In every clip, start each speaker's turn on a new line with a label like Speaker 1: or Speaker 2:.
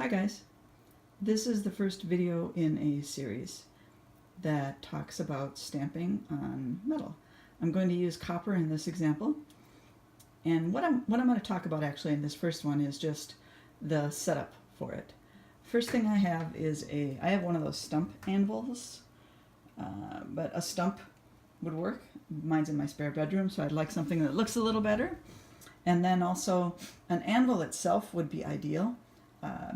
Speaker 1: Hi guys, this is the first video in a series that talks about stamping on metal. I'm going to use copper in this example, and what I'm going to talk about actually in this first one is just the setup for it. First thing I have is I have one of those Stump anvils, but a Stump would work. Mine's in my spare bedroom, so I'd like something that looks a little better. And then also an anvil itself would be ideal.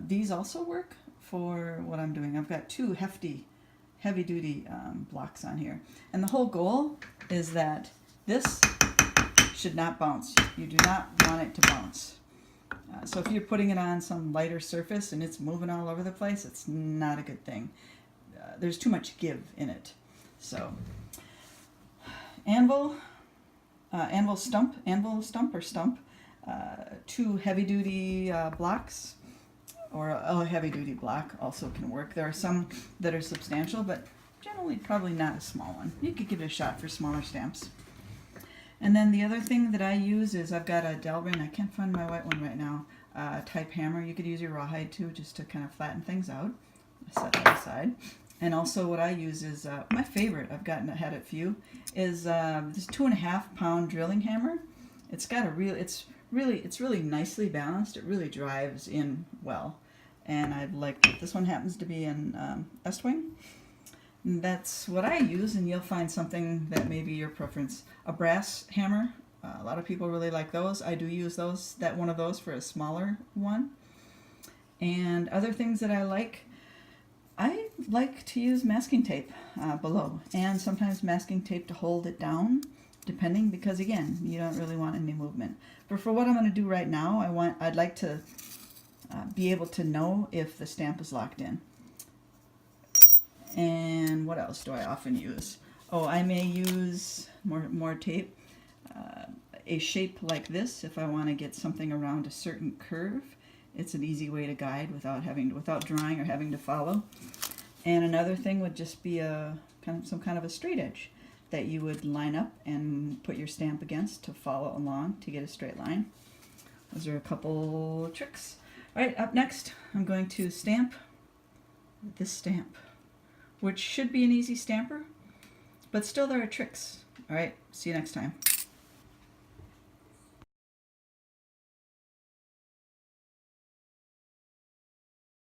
Speaker 1: These also work for what I'm doing. I've got two heavy-duty blocks on here. And the whole goal is that this should not bounce. You do not want it to bounce. So if you're putting it on some lighter surface and it's moving all over the place, it's not a good thing. There's too much give in it. So anvil stump, two heavy-duty blocks, or a heavy-duty block also can work. There are some that are substantial, but generally probably not a small one. You could give it a shot for smaller stamps. And then the other thing that I use is I've got a Delrin, I can't find my white one right now, type hammer. You could use your rawhide too, just to kind of flatten things out. Set that aside. And also what I use is, my favorite, had a few, is this 2.5 pound drilling hammer. It's got it's really nicely balanced. It really drives in well. And I like it. This one happens to be in Estwing. That's what I use, and you'll find something that may be your preference. A brass hammer. A lot of people really like those. I do use one of those for a smaller one. And other things that I like to use masking tape below, and sometimes masking tape to hold it down, depending, because again, you don't really want any movement. But for what I'm going to do right now, I'd like to be able to know if the stamp is locked in. And what else do I often use? Oh, I may use more tape. A shape like this, if I want to get something around a certain curve. It's an easy way to guide without drawing or having to follow. And another thing would just be some kind of a straight edge that you would line up and put your stamp against to follow along to get a straight line. Those are a couple tricks. All right, up next, I'm going to stamp this stamp, which should be an easy stamper, but still there are tricks. All right, see you next time.